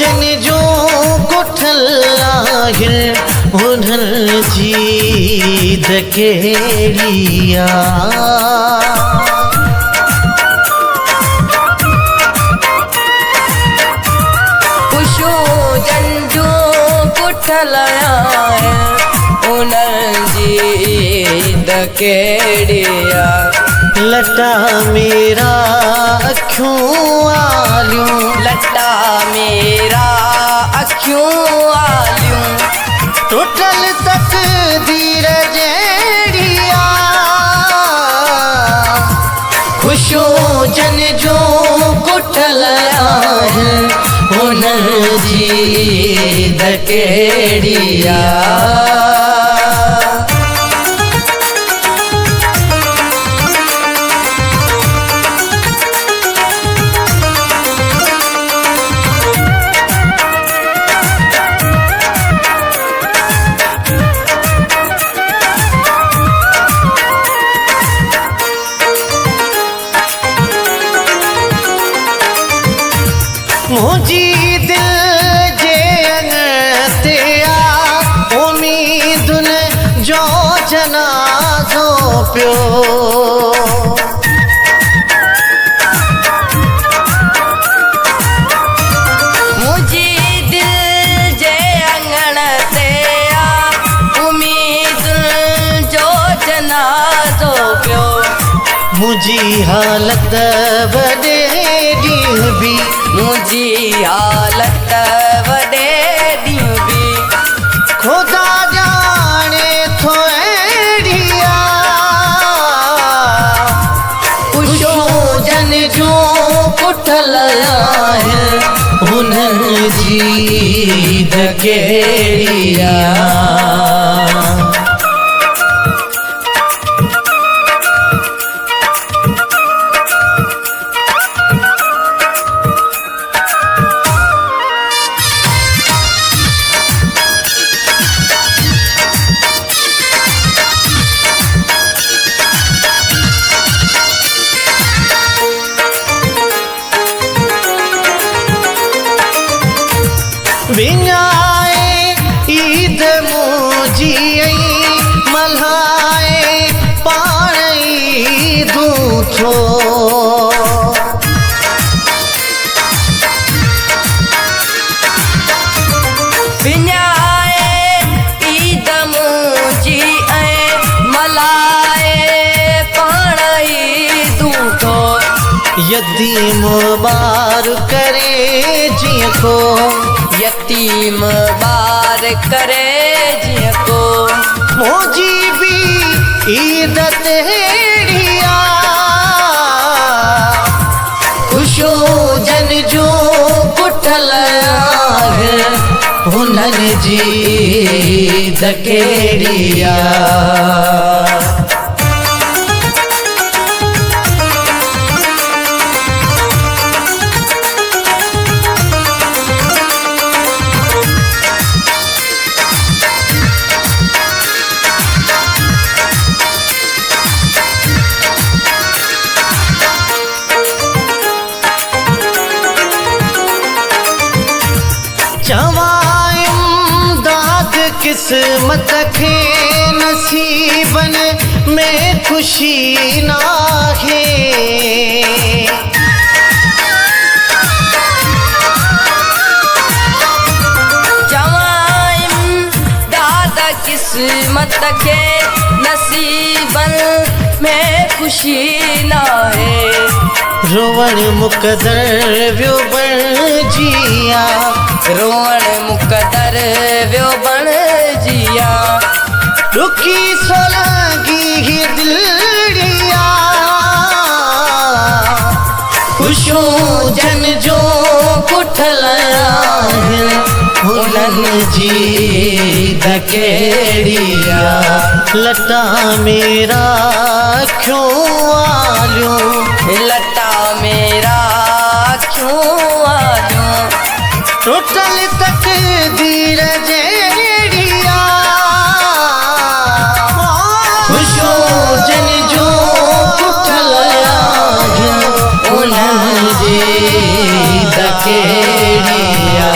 जन जो कुठल आहिनि उन्हनि जी दकेड़िया। खुशो जन जो कुठल आहिनि उन्हनि जी दकेड़िया। लटा मेरा अखियूं आलियूं, लटा मेरा अखियूं आलियूं, टुटल तकदीर जहिड़िया। खुशो जन जो कुठल आहिनि उन्हनि जी दकेड़िया। मुझी दिल जे अॻते आ उम्मीदुनि जो जनाज़ो पियो। मुझी दिल जे अॻते आ उम्मीदुनि जो जनाज़ो पियो। मुझी हालत वॾे ॾींहुं बि, मुझी हालत वॾे ॾींहुं बि, ख़ुदा ॼाणे थो अहिड़िया। खुशो जन जो कुठल आहिनि उन्हनि जी दकेड़िया। विञाए ईद मुंहिंजी मल्हाए पाण ईदूं थो। विञाए ईद मुंहिंजी मल्हाए पाण ईदूं थो। यतीम ॿार करे जीअं को, यतीम ॿार करे जीअं को, मुंहिंजी बि ईद तहिड़िया। खुशो जन जो कुठल आहिनि उन्हनि जी दकेड़िया। चवां इमदाद किस्मत खे नसीबनि में ख़ुशी नाहे। चवां इमदाद किस्मत खे नसीबनि में ख़ुशी नाहे। रोवण मुक़दर वियो बणिजिया, रोवण मुक़दर वियो बणिजिया। रुकी सोलंगी ही दिलड़िया। खुशो जन जो कुठल आहिनि उन्हनि जी दकेड़िया। लटा मेरा अखियूं आलियूं, लटा मेरा अखियूं आलियूं, टुटल तकदीर जहिड़िया। खुशो जन जो कुठल आहिनि उन्हनि जी दकेड़िया।